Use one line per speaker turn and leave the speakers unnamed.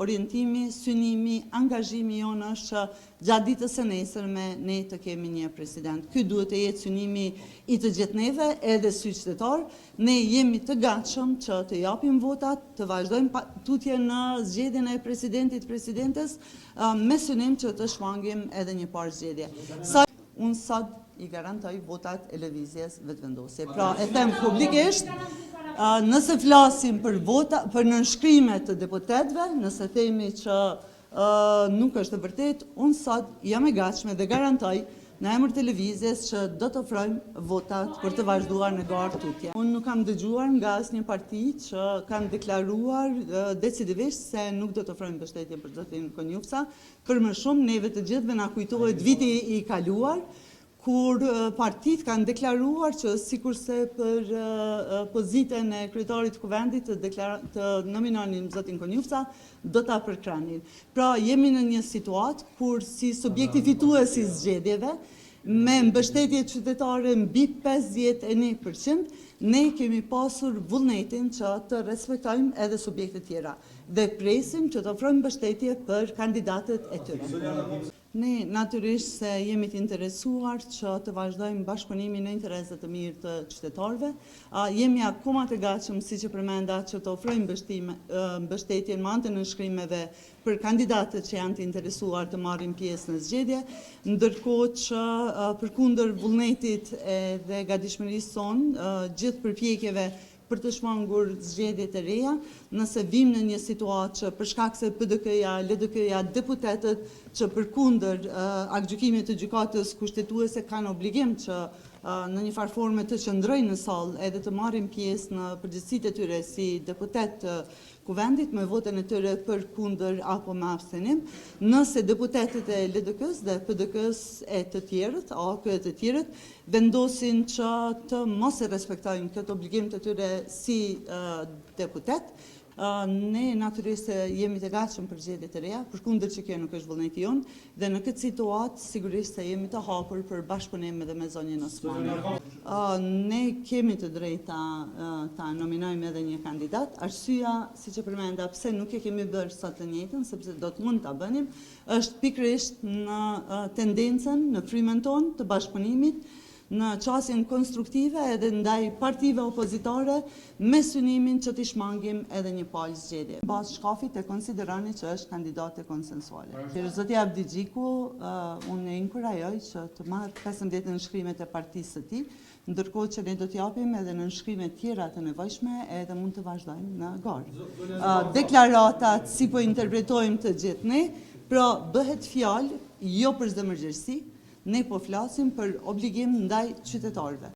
orientimi, synimi, angazhimi jonë është që gjatë ditës së nesërme ne të kemi një president. Ky duhet të jetë synimi i të gjithë neve, edhe sy qytetar. Ne jemi të gatshëm që të japim votat, të vazhdojmë tutje në zgjedhjen e presidentit, presidentes, me synim që të shmangim edhe një parë zgjedhje. Unë sot i garantoj votat e lëvizjes vetëvendosje. Pra e them publikisht, nëse flasim për nënshkrime të deputetëve, nëse themi që nuk është e vërtet, unë sot jam e gatshme dhe garantoj në emër të lëvizjes që do të ofrojmë votat për të vazhduar në garë tutje. Unë nuk kam dëgjuar nga asnjë parti që kanë deklaruar decidivisht se nuk do të ofrojmë mbështetje për zotin Konjufca. Për më shumë, neve të gjithëve na kujtohet viti i kaluar, kur partit kanë deklaruar që sikurse për pozitën e kryetarit të kuvendit të nominonin zotin Konjufca, do ta përkranin. Pra jemi në një situatë kur si subjekti fituesi i zgjedhjeve, me mbështetje qytetare mbi 51%, ne kemi pasur vullnetin që të respektojmë edhe subjekte tjera dhe presim që të ofrojmë mbështetje për kandidatët e tyre. Ne natyrisht se jemi të interesuar që të vazhdojmë bashkëpunimin në interesat të mirë të qytetarëve. Jemi akoma të gatshëm, siç e përmenda, që të ofrojmë mbështetje në anë të nënshkrimeve për kandidatët që janë të interesuar të marrin pjesë në zgjedhje, ndërkohë që përkundër vullnetit dhe gatishmërisë sonë, gjithë përpjekjeve për të shmangur zgjedhjet e reja, nëse vim në një situatë që për shkak se PDK-ja, LDK-ja, deputetët që përkundër aktgjykimit të gjykatës kushtetuese kanë obligim që në një farë forme të qëndrojnë në sallë edhe të marrin pjesë në përgjegjësitë e tyre si deputet të kuvendit me votën e tyre për kundër apo me abstenim, nëse deputetët e LDK-s dhe PDK-s e të tjerët, AK e të tjerët, vendosin që të mos e respektojnë këtë obligim të tyre si deputet, ne natyrisht jemi të gatshëm për zgjedhjet e reja, përkundër që kjo nuk është vullneti jonë, dhe në këtë situatë sigurisht se jemi të hapur për bashkëpunim edhe me zonjën Osmani. Ne kemi të drejta ta nominojmë edhe një kandidat. Arsyeja, siç e përmenda, pse nuk e kemi bërë sot të njëjtën, sepse do të mund ta bënim, është pikërisht në tendencën, në frymën tonë të bashkëpunimit, në qasjen konstruktive edhe ndaj partive opozitare me synimin që t'i shmangim edhe një palë zgjedhje. Bazë shkafit e konsideroni që është kandidate konsensuale. Zoti Abdi Gjiku, unë e inkurajoj që të marrë 15 nënshkrimet e partisë së tij, ndërkohë që ne do t'japim edhe nënshkrimet tjera të nevojshme edhe mund të vazhdojmë në garë. Deklaratat, si po interpretojmë të gjithë ne, pra bëhet fjalë jo për zemërgjërsi, ne po flasim për obligim ndaj qytetarëve.